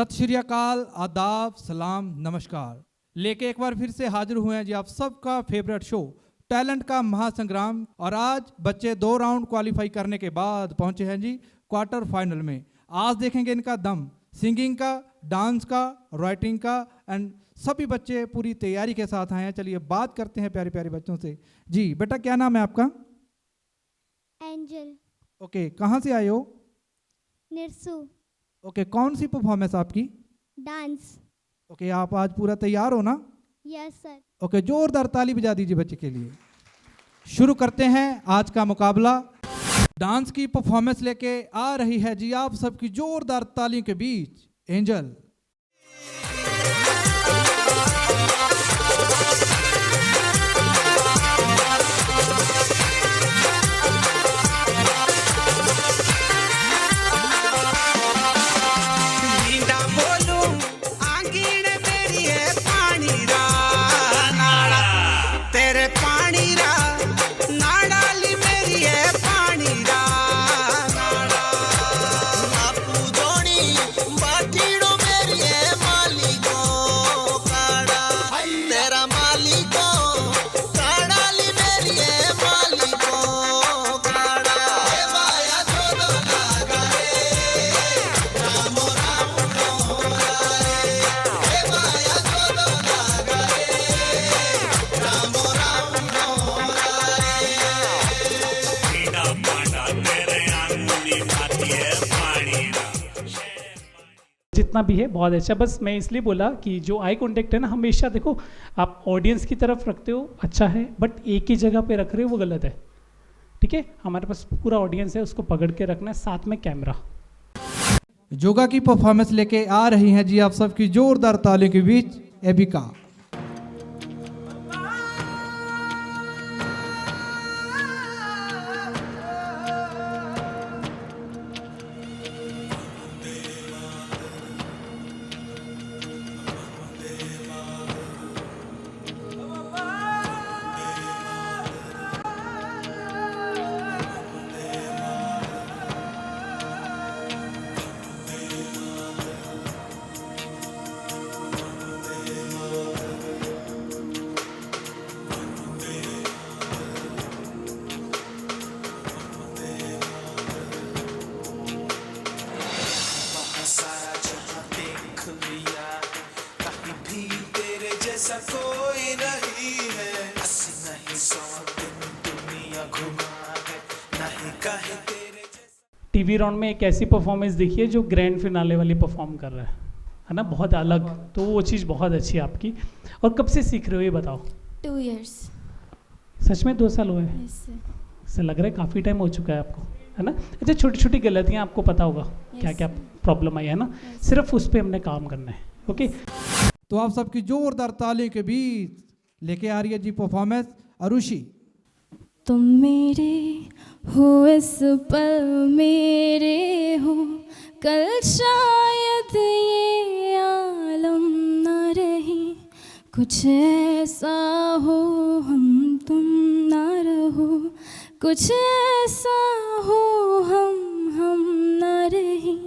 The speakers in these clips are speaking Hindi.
सत श्री अकाल, आदाब, सलाम, नमस्कार। लेके एक बार फिर से हाजिर हुए हैं जी आप सबका फेवरेट शो टैलेंट का महासंग्राम। और आज बच्चे 2 राउंड क्वालिफाई करने के बाद पहुंचे हैं जी क्वार्टर फाइनल में। आज देखेंगे इनका दम, सिंगिंग का, डांस का, राइटिंग का, एंड सभी बच्चे पूरी तैयारी के साथ आए हैं। चलिए बात करते हैं प्यारे प्यारे बच्चों से। जी बेटा, क्या नाम है आपका? एंजल। ओके, कहाँ से आए हो? निरसू। ओके, कौन सी परफॉर्मेंस आपकी? डांस। ओके, आप आज पूरा तैयार हो ना? Yes sir. ओके, जोरदार ताली बजा दीजिए बच्चे के लिए। शुरू करते हैं आज का मुकाबला। डांस की परफॉर्मेंस लेके आ रही है जी आप सबकी जोरदार तालियों के बीच एंजल। जितना भी है बहुत अच्छा। बस मैं इसलिए बोला कि जो आई कांटेक्ट है ना, हमेशा देखो आप ऑडियंस की तरफ रखते हो, अच्छा है, बट एक ही जगह पे रख रहे हो वो गलत है। ठीक है, हमारे पास पूरा ऑडियंस है, उसको पकड़ के रखना है, साथ में कैमरा। जोगा की परफॉर्मेंस लेके आ रही हैं जी आप सबकी जोरदार तालियों के बीच एबिका। कोई नहीं है, नहीं 100 दिन दुनिया घुमा है, नहीं कहे तेरे जैसा। टीवी राउंड में एक ऐसी परफॉर्मेंस देखिए जो ग्रैंड फिनाले वाली परफॉर्म कर रहा है ना, बहुत अलग। तो वो चीज़ बहुत अच्छी है आपकी। और कब से सीख रहे हो ये बताओ? 2 years। सच में 2 साल हुए हैं? इससे लग रहा है काफ़ी टाइम हो चुका है आपको, है ना। अच्छा, छोटी छोटी गलतियाँ आपको पता होगा क्या क्या प्रॉब्लम आई है ना, सिर्फ उस पर हमने काम करना है। ओके, तो आप सबकी जोरदार तालियों के बीच लेके आ रही है जी परफॉर्मेंस अरुषि। तुम मेरे हो इस पल मेरे हो, कल शायद ये आलम न रही, कुछ ऐसा हो हम तुम ना रहो, कुछ ऐसा हो हम ना रही,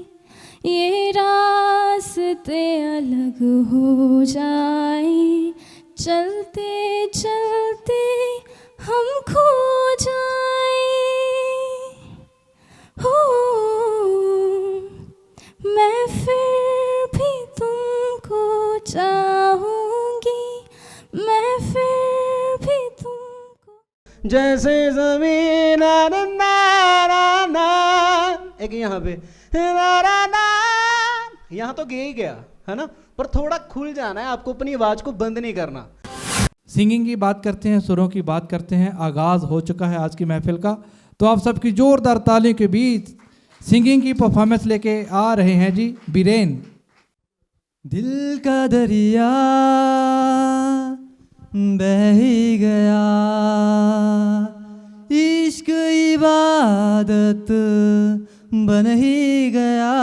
ये रास्ते अलग हो जाए, चलते चलते हम खो जाए। हो मैं फिर भी तुमको चाहूंगी, मैं फिर भी तुमको। जैसे ज़मीन एक यहाँ पे यहाँ तो गया ही गया है ना, पर थोड़ा खुल जाना है आपको, अपनी आवाज को बंद नहीं करना। सिंगिंग की बात करते हैं, सुरों की बात करते हैं। आगाज हो चुका है आज की महफिल का। तो आप सबकी जोरदार तालियों के बीच सिंगिंग की परफॉर्मेंस लेके आ रहे हैं जी बीरेन। दिल का दरिया बह ही गया, इश्क इबादत बन ही गया,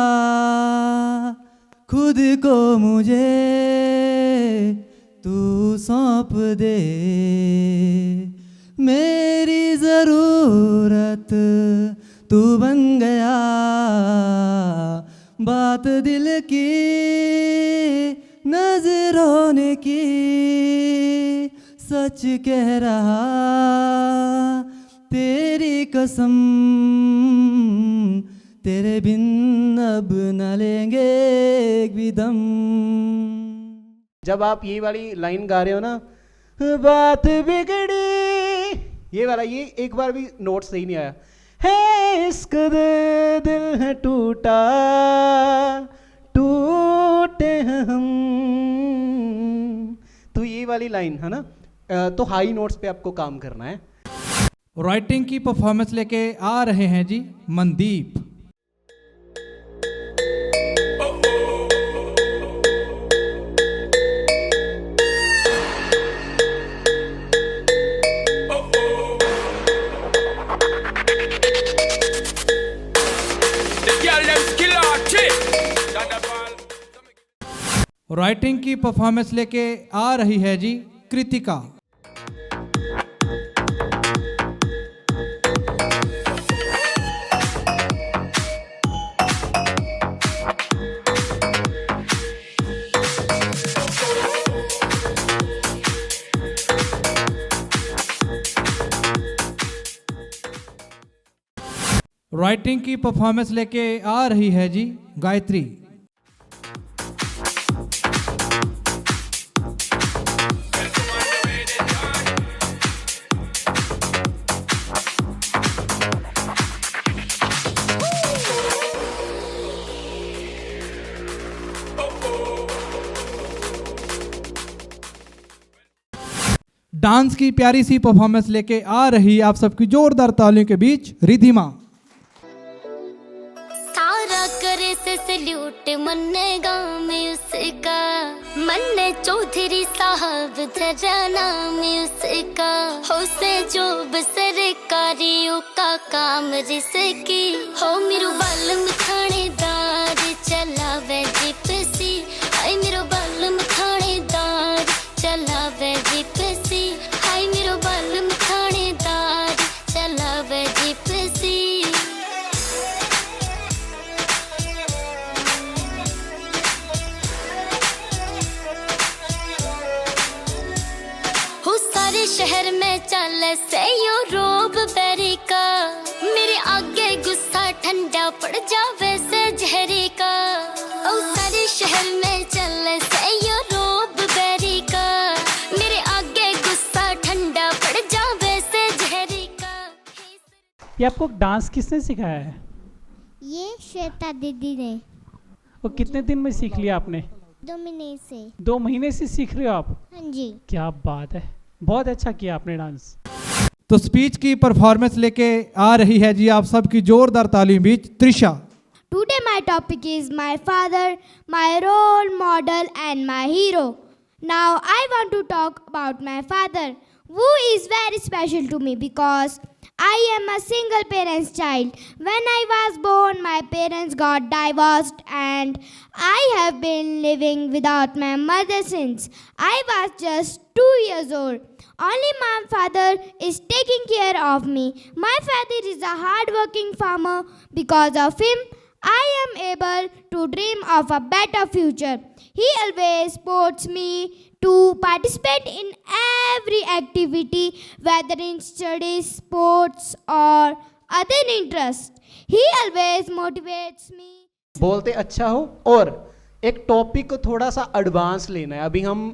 खुद को मुझे तू सौंप दे, मेरी ज़रूरत तू बन गया, बात दिल की नजरों ने की, सच कह रहा तेरी कसम, तेरे बिन अब न लेंगे एक भी दम। जब आप ये वाली लाइन गा रहे हो ना, बात बिगड़ी, ये वाला, ये एक बार भी नोट सही नहीं आया है, इस कदर दिल है टूटा, टूटे हैं हम, तो ये वाली लाइन है ना, तो हाई नोट्स पे आपको काम करना है। राइटिंग की परफॉर्मेंस लेके आ रहे हैं जी मनदीप। राइटिंग की परफॉर्मेंस लेके आ रही है जी कृतिका। राइटिंग की परफॉर्मेंस लेके आ रही है जी गायत्री। डांस की प्यारी सी परफॉर्मेंस लेके आ रही आप सबकी जोरदार तालियों के बीच रिधिमा। सारा करे से सल्यूट मन्ने गाँव में उसका, मन्ने चौधरी साहब तेरा नाम उसका, हो से जो सरकारियों का काम रिसकी, हो मेरो बालम थानेदार चलावे जिपसी, हाय मेरो बालम थानेदार चलावे जिपसी, हाय मेरो बालम थानेदार चलावे जिपसी। हो सारे शहर में चल से यो रोब बेरी का, मेरे आगे गुस्सा ठंडा पड़ जावे से जहरी का, ओ सारे शहर में चल से यो रोब बेरी का, मेरे आगे गुस्सा ठंडा पड़ जावे से जहरी का। ये आपको डांस किसने सिखाया है? ये श्वेता दीदी ने और कितने दिन में सीख लिया आपने? 2 महीने से। 2 महीने से सीख रहे हो आप? हाँ जी। क्या बात है, बहुत अच्छा किया आपने डांस। तो स्पीच की परफॉर्मेंस लेके आ रही है जी आप सबकी जोरदार तालियों बीच Trisha. Today my topic is my father, my role model and my hero. Now I want to talk about my father, who is very special to me because I am a single parent's child. When I was born, my parents got divorced and I have been living without my mother since I was just 2 years old. Only my father is taking care of me. My father is a hard-working farmer. Because of him, I am able to dream of a better future. He always supports me to participate in every activity, whether in studies, sports, or other interests. He always motivates me. बोलते अच्छा हो, और एक टॉपिक को थोड़ा सा एडवांस लेना है। अभी हम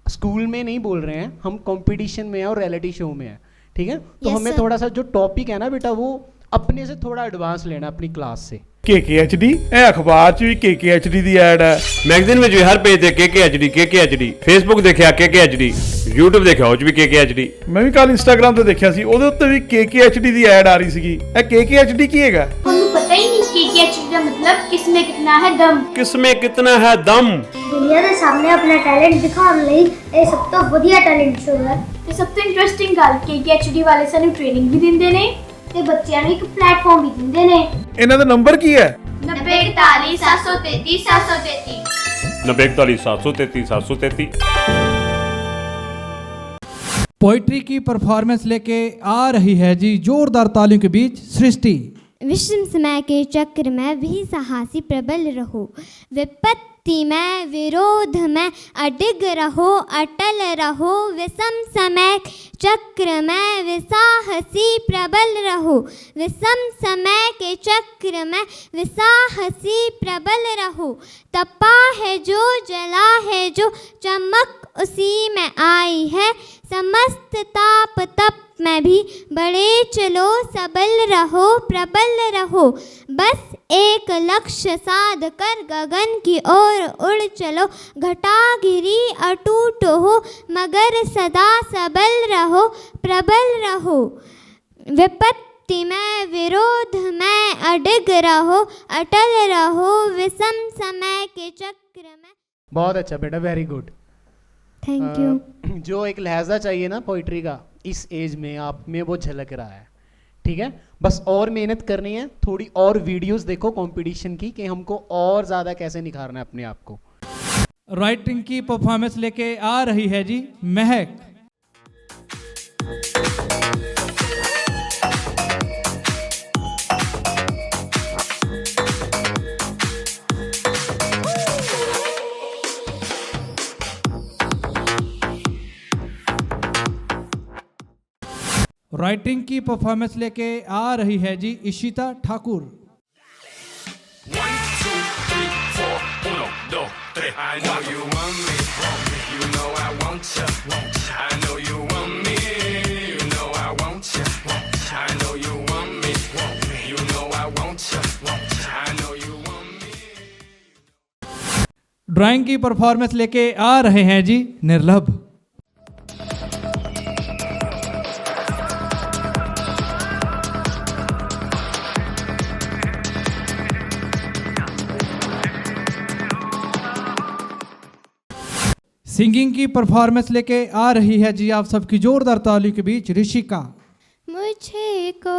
स्कूल में नहीं बोल रहे हैं, हम कंपटीशन में हैं और रियलिटी शो में हैं, ठीक है? तो Yes, हमें sir. थोड़ा सा जो टॉपिक है ना बेटा, वो अपने से थोड़ा एडवांस लेना अपनी क्लास से। KKHD ਇਹ ਅਖਬਾਰ 'ਚ ਵੀ KKHD ਦੀ ਐਡ ਹੈ, ਮੈਗਜ਼ੀਨ ਵਿੱਚ ਵੀ ਹਰ ਪੇਜ ਤੇ KKHD, ਫੇਸਬੁੱਕ ਦੇਖਿਆ KKHD, YouTube ਦੇਖਿਆ ਉਹ 'ਚ ਵੀ KKHD। ਮੈਂ ਵੀ ਕੱਲ ਇੰਸਟਾਗ੍ਰਾਮ ਤੇ ਦੇਖਿਆ ਸੀ, ਉਹਦੇ ਉੱਤੇ ਵੀ KKHD ਦੀ ਐਡ ਆ ਰਹੀ ਸੀਗੀ। ਇਹ KKHD ਕੀ ਹੈਗਾ? ਤੁਹਾਨੂੰ ਪਤਾ ਹੀ ਨਹੀਂ KKHD ਦਾ मतलब किसमें कितना है दम। ਕਿਸਮੇ ਕਿਤਨਾ ਹੈ ਦਮ। ਦੁਨੀਆ ਦੇ ਸਾਹਮਣੇ ਆਪਣਾ ਟੈਲੈਂਟ ਦਿਖਾਉਣ ਲਈ ਇਹ ਸਭ ਤੋਂ ਵਧੀਆ ਟੈਲੈਂਟ ਸ਼ੋ ਹੈ। ਤੇ ਸਭ ਤੋਂ ਇੰਟਰਸਟਿੰਗ ਗੱਲ KKHD ਵਾਲੇ ਸਾਨੂੰ ਟ੍ਰੇਨਿੰਗ ਵੀ ਦਿੰਦੇ ਨੇ ਤੇ ਬੱਚਿਆਂ ਨੂੰ ਇੱਕ ਪਲੇਟਫਾਰਮ ਵੀ ਦਿੰਦੇ ਨੇ। ਇਹਨਾਂ ਦਾ ਨੰਬਰ ਕੀ ਹੈ? 9041 733 733 9041 733 733। पोइट्री की परफॉर्मेंस लेके आ रही है जी जोरदार तालियों के बीच सृष्टि। विषम समय के चक्र में भी साहसी प्रबल रहो, विपत्ति में विरोध में अडिग रहो, अटल रहो, विषम समय चक्र में विसाहसी प्रबल रहो, विषम समय के चक्र में विसाहसी प्रबल रहो। तपा है जो, जला है जो, चमक उसी में आई है, समस्त ताप तप में भी बढ़े चलो, सबल रहो, प्रबल रहो, बस एक लक्ष्य साध कर गगन की ओर उड़ चलो, घटा घिरी अटूट हो मगर सदा सबल रहो, प्रबल रहो, विपत्ति में विरोध में अडिग रहो, अटल रहो, विषम समय के चक्र में। बहुत अच्छा बेटा, वेरी गुड। Thank you. जो एक लहजा चाहिए ना पोइट्री का, इस एज में आप में वो झलक रहा है। ठीक है, बस और मेहनत करनी है, थोड़ी और वीडियोस देखो कंपटीशन की कि हमको और ज़्यादा कैसे निखारना है अपने आप को। राइटिंग की परफॉर्मेंस लेके आ रही है जी महक। राइटिंग की परफॉर्मेंस लेके आ रही है जी Ishita Thakur. 1 2 3 4 1 2 3 I know you want me, you know I want you, I know you want me, you know I want you, I know you want me, you know I want you, I know you want me। Drawing की परफॉर्मेंस लेके आ रहे हैं जी निर्लभ। सिंगिंग की परफॉर्मेंस लेके आ रही है जी आप सबकी जोरदार ताली के बीच ऋषिका। मुझे को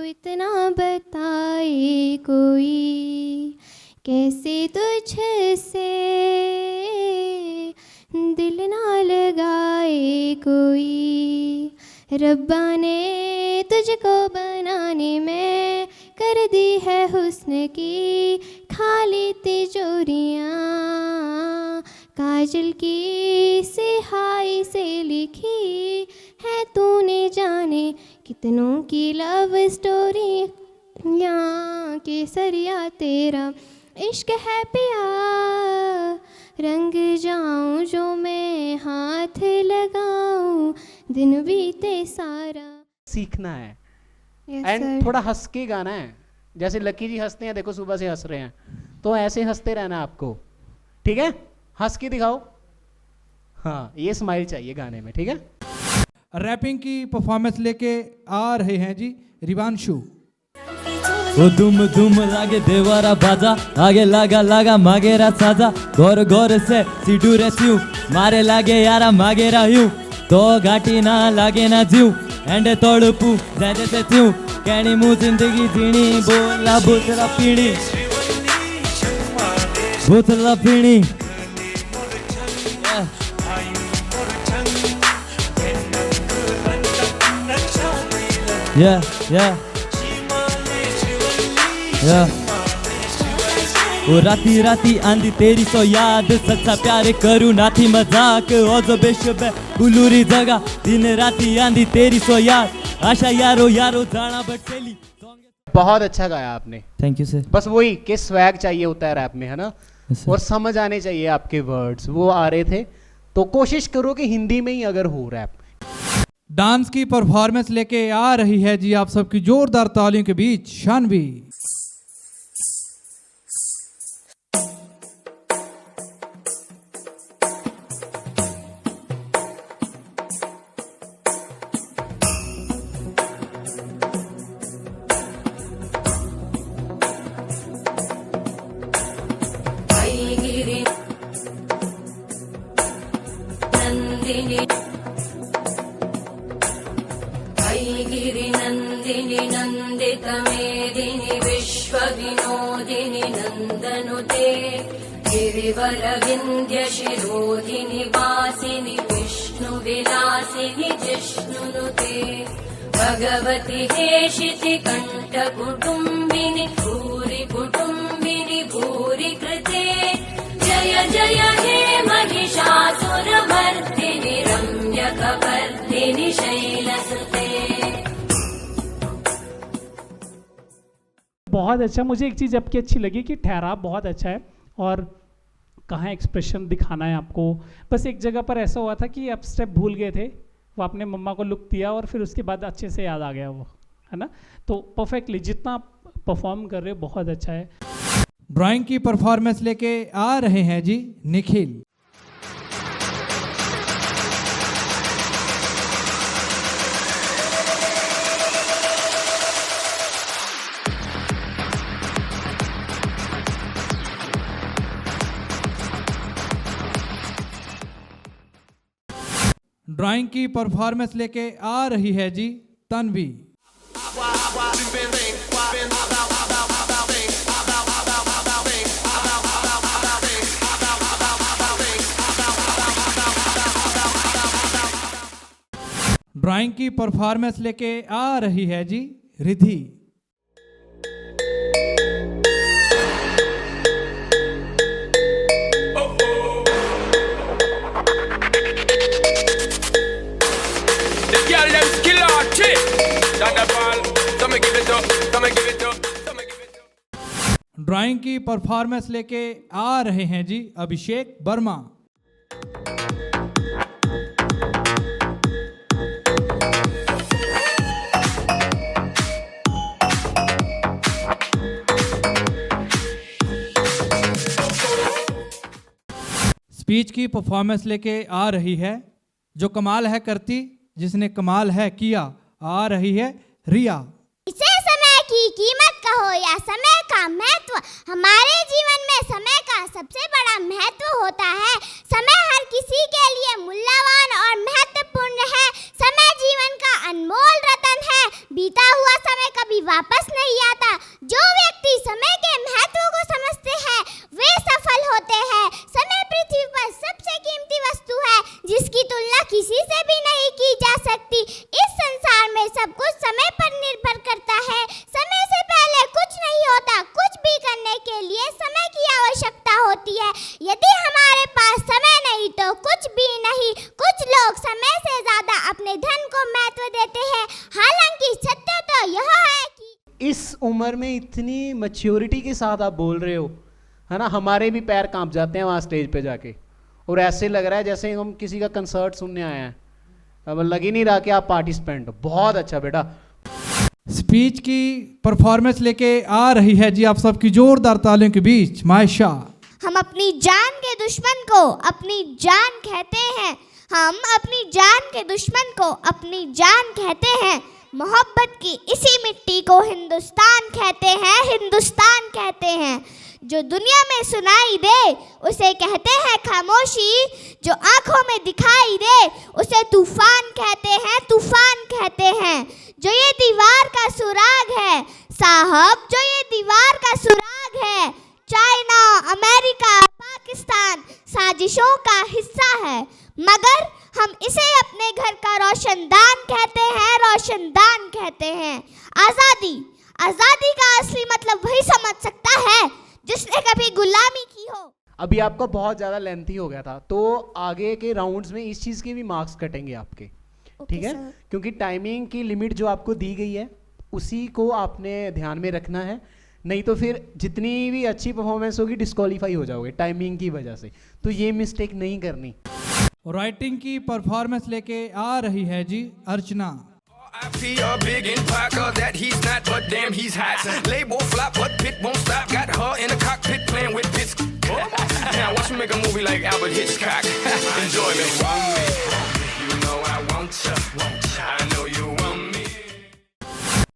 इतना बताए कोई, कैसे तुझसे दिल ना लगाए कोई, रब्बा ने तुझको बनाने में कर दी है हुस्न की खाली तिजोरियाँ, काजल की सिहाई से लिखी है तूने जाने कितनों की लव स्टोरी, यहाँ केसरिया तेरा इश्क है पिया, रंग जाऊं जो मैं हाथ लगाऊं, दिन बीते सारा। सीखना है Yes, एंड sir. थोड़ा हंस के गाना है, जैसे लकी जी हंसते हैं, देखो सुबह से हंस रहे हैं, तो ऐसे हंसते रहना आपको। ठीक है, हंस के दिखाओ, हाँ ये स्माइल चाहिए गाने में। ठीक है, रैपिंग की परफॉर्मेंस लेके आ रहे हैं जी रिवांशु। ओ दुम दुम लागे देवारा बाजा, आगे लगा लगा मागेरा साजा, गौर गौर से सीडू रहती हूँ, मारे लागे यारा मागेरा यूं, तो घाटी ना लागे ना जीव, एंड तोड़पू जैसे से थी कहनी मुँह जिंदगी जीनी, बोला बोतला पीनी, बोतला पीनी। Yeah, yeah, yeah. ओ राती राती आंधी तेरी सो याद, सच्चा प्यार करूँ नाथी मजाक, ओ जो बेशुबे गुलूरी जगह, दिन राती आंधी तेरी सो याद, आशा यारो यारो जाना बटसेली। बहुत अच्छा गाया आपने। Thank you sir. बस वही कि स्वैग चाहिए होता है रैप में, है ना, Yes, sir. और समझ आने चाहिए आपके वर्ड्स, वो आ रहे थे, तो कोशिश करो कि हिंदी में ही अगर हो रैप। डांस की परफॉर्मेंस लेके आ रही है जी आप सबकी जोरदार तालियों के बीच शानवी। गिरिनन्दिनि नन्दितमेदिनि विश्वविनोदिनि नन्दनुते गिरिवरविन्द्यशिरोधिनि वासिनि विष्णुविलासिनि जिष्णुनुते भगवति हेशिति कण्ठकुटुम्बिनि भूरि कुटुम्बिनि भूरि कृते जय जय हे महिषासुरमर्दिनि रम्यकपर्दिनि शैलसुते। बहुत अच्छा। मुझे एक चीज़ आपकी अच्छी लगी कि ठहराव बहुत अच्छा है और कहाँ एक्सप्रेशन दिखाना है आपको। बस एक जगह पर ऐसा हुआ था कि आप स्टेप भूल गए थे, वो आपने मम्मा को लुक दिया और फिर उसके बाद अच्छे से याद आ गया वो, है ना। तो परफेक्टली जितना आप परफॉर्म कर रहे हो बहुत अच्छा है। ड्राइंग की परफॉर्मेंस लेके आ रहे हैं जी निखिल। ड्राइंग की परफॉर्मेंस लेके आ रही है जी तन्वी। ड्राइंग की परफॉर्मेंस लेके आ रही है जी रिधि। ड्राइंग की परफॉर्मेंस लेके आ रहे हैं जी अभिषेक वर्मा। स्पीच की परफॉर्मेंस लेके आ रही है जो कमाल है करती जिसने कमाल है किया, आ रही है रिया। इसे समय की कीमत कहो या समय का महत्व, हमारे जीवन में समय का सबसे बड़ा महत्व होता है। समय हर किसी के लिए मूल्यवान और महत्वपूर्ण है। समय जीवन का अनमोल रतन है। बीता हुआ समय कभी वापस नहीं आता। जो व्यक्ति समय के महत्व को समझते हैं वे सफल होते हैं। समय पृथ्वी पर सबसे कीमती वस्तु है जिसकी तुलना किसी से भी नहीं की जा सकती। इस संसार में सब कुछ समय पर निर्भर करता है। समय से पहले कुछ नहीं होता। कुछ भी करने के लिए समय की आवश्यकता होती है। यदि हमारे पास समय नहीं तो कुछ भी नहीं। कुछ लोग समय से ज्यादा अपने धन को महत्व देते हैं, हालांकि सत्य तो यह है कि इस उम्र में इतनी मैच्योरिटी के साथ आप बोल रहे हो, है ना। हमारे भी पैर कांप जाते हैं वहाँ स्टेज पे जाके, और ऐसे लग रहा है जैसे हम किसी का कंसर्ट सुनने आए हैं। अब लग ही नहीं रहा कि आप पार्टिसिपेंट हो। बहुत अच्छा बेटा। स्पीच की परफॉर्मेंस लेके आ रही है जी आप सबकी जोरदार तालियों के बीच मायशा। हम अपनी जान के दुश्मन को अपनी जान कहते हैं। हम अपनी जान के दुश्मन को अपनी जान कहते हैं। मोहब्बत की इसी मिट्टी को हिंदुस्तान कहते हैं, हिंदुस्तान कहते हैं। जो दुनिया में सुनाई दे उसे कहते हैं खामोशी। जो आंखों में दिखाई दे उसे तूफान कहते हैं, तूफान कहते हैं। जो ये दीवार का सुराग है साहब, जो ये दीवार का सुराग है, चाइना, अमेरिका, पाकिस्तान साजिशों का हिस्सा है, मगर हम इसे अपने घर का रोशनदान कहते हैं, रोशनदान कहते हैं। आज़ादी, आज़ादी का असली मतलब वही समझ सकता है जिसने कभी गुलामी की हो। अभी आपका बहुत ज़्यादा लेंथी हो गया था, तो आगे के राउंड्स में इस चीज़ के भी मार्क्स कटेंगे आपके, ठीक है। क्योंकि टाइमिंग की लिमिट जो आपको दी गई है उसी को आपने ध्यान में रखना है, नहीं तो फिर जितनी भी अच्छी परफॉर्मेंस होगी डिस्क्वालीफाई हो जाओगे टाइमिंग की वजह से। तो ये मिस्टेक नहीं करनी। राइटिंग की परफॉर्मेंस लेके आ रही है जी अर्चना। IP a big impact that he's not, but damn he's hot. Label flop, but Pit won't stop. Got her in the cockpit playing with bits. Now watch me make a movie like Albert Hitchcock. Enjoy me. You know I want you. I know you want me.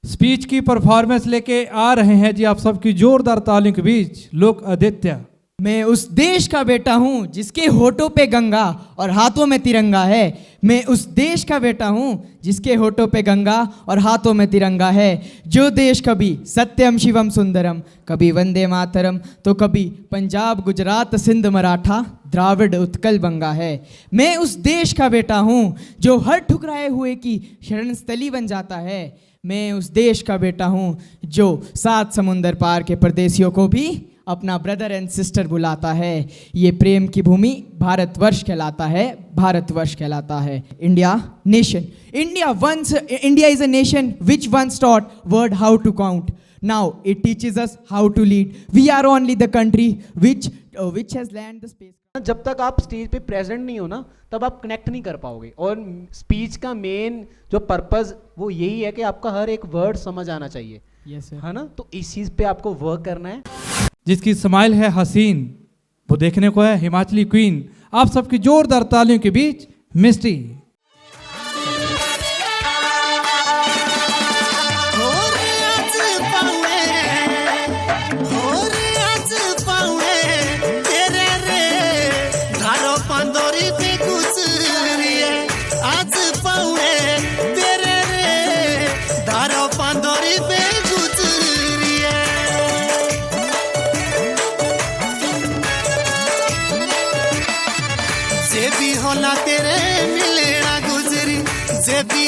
Speech की परफॉर्मेंस लेके आ रहे हैं जी आप सबकी जोरदार तालियों के बीच लोक आदित्य। मैं उस देश का बेटा हूँ जिसके होठों पे गंगा और हाथों में तिरंगा है। मैं उस देश का बेटा हूँ जिसके होठों पे गंगा और हाथों में तिरंगा है। जो देश कभी सत्यम शिवम सुंदरम, कभी वंदे मातरम, तो कभी पंजाब, गुजरात, सिंध, मराठा द्राविड़ उत्कल बंगा है। मैं उस देश का बेटा हूँ जो हर ठुकराए हुए की शरण स्थली बन जाता है। मैं उस देश का बेटा हूँ जो 7 समुंदर पार के परदेशियों को भी अपना ब्रदर एंड सिस्टर बुलाता है। ये प्रेम की भूमि भारतवर्ष कहलाता है, भारतवर्ष कहलाता है। India nation, India is a nation which once taught word how to count. Now it teaches us how to lead. We are only the country which has land the space. जब तक आप स्टेज पे प्रेजेंट नहीं हो ना, तब आप कनेक्ट नहीं कर पाओगे। और स्पीच का मेन जो पर्पस वो यही है कि आपका हर एक वर्ड समझ आना चाहिए। Yes, sir. है ना? तो इस चीज पे आपको वर्क करना है। जिसकी स्माइल है हसीन, वो देखने को है हिमाचली क्वीन। आप सबकी जोरदार तालियों के बीच मिस्टी।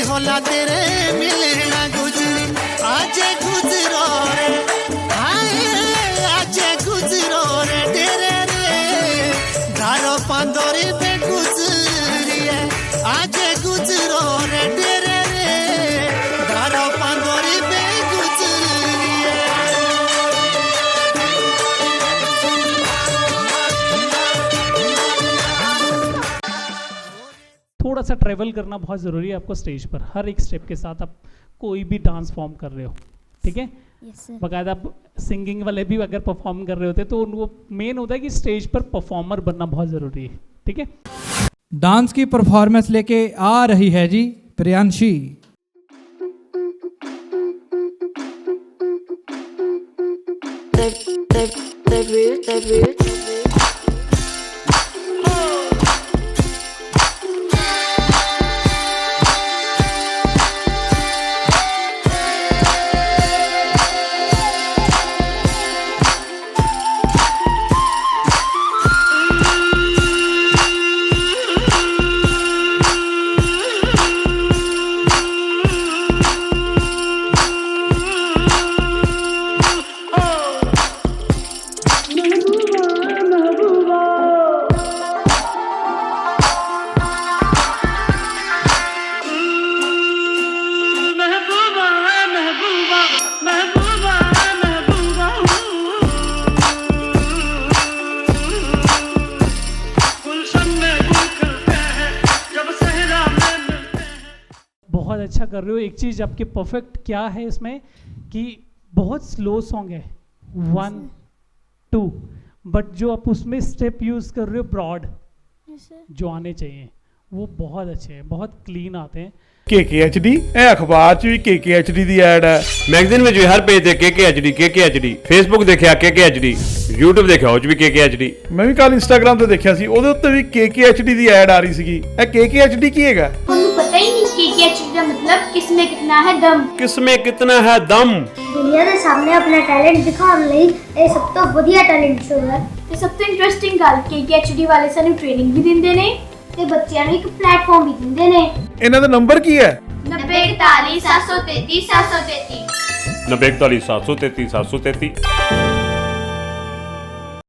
होला तेरे मिलना गुजरी, आज गुजरो रे, आज गुजरो रे तेरे रे, धारो पांदोरी पे गुजरी है, आज गुजरो रे तेरे रे, धारो पांदोरी पे गुजरी है। थोड़ा सा ट्रैवल करना बहुत ज़रूरी है आपको स्टेज पर। हर एक स्टेप के साथ आप कोई भी डांस फॉर्म कर रहे हो, ठीक है? बाकायदा आप सिंगिंग वाले भी अगर परफॉर्म कर रहे होते तो उनको मेन होता है कि स्टेज पर परफॉर्मर बनना बहुत ज़रूरी है, ठीक है? डांस की परफॉर्मेंस लेके आ रही है जी प्रियांशी। बहुत अच्छा कर रहे हो। एक चीज़ आपके परफेक्ट क्या है इसमें कि बहुत स्लो सॉन्ग है 1 2, बट जो आप उसमें स्टेप यूज़ कर रहे हो ब्रॉड जो आने चाहिए वो बहुत अच्छे हैं, बहुत क्लीन आते हैं। KKHD ਇਹ ਅਖਬਾਰ 'ਚ ਵੀ KKHD ਦੀ ਐਡ ਹੈ, ਮੈਗਜ਼ੀਨ ਵਿੱਚ ਵੀ ਹਰ ਪੇਜ ਤੇ KKHD ਫੇਸਬੁੱਕ ਦੇਖਿਆ KKHD, YouTube ਦੇਖਿਆ ਉਹ 'ਚ ਵੀ KKHD। ਮੈਂ ਵੀ ਕੱਲ ਇੰਸਟਾਗ੍ਰਾਮ ਤੇ ਦੇਖਿਆ ਸੀ, ਉਹਦੇ ਉੱਤੇ ਵੀ KKHD ਦੀ ਐਡ ਆ ਰਹੀ ਸੀਗੀ। ਇਹ KKHD ਕੀ ਹੈਗਾ? ਤੁਹਾਨੂੰ ਪਤਾ ਹੀ ਨਹੀਂ KKHD ਦਾ ਮਤਲਬ ਕਿਸਮੇ ਕਿਤਨਾ ਹੈ ਦਮ। ਕਿਸਮੇ ਕਿਤਨਾ ਹੈ ਦਮ। ਦੁਨੀਆ ਦੇ ਸਾਹਮਣੇ ਆਪਣਾ ਟੈਲੈਂਟ ਦਿਖਾਉਣ ਲਈ ਇਹ ਸਭ ਤੋਂ ਵਧੀਆ ਟੈਲੈਂਟ ਸ਼ੋਅ ਹੈ। ਤੇ ਸਭ ਤੋਂ ਇੰਟਰਸਟਿੰਗ ਗੱਲ KKHD ਵਾਲੇ ਸਾਨੂੰ ਟ੍ਰੇਨਿੰਗ ਵੀ ਦਿੰਦੇ ਨੇ ਤੇ ਬੱਚਿਆਂ ਨੂੰ ਇੱਕ ਪਲੇਟਫਾਰਮ ਵੀ ਦਿੰਦੇ ਨੇ। ਇਹਨਾਂ ਦਾ ਨੰਬਰ ਕੀ ਹੈ? 9041 733 733 9041 733 733।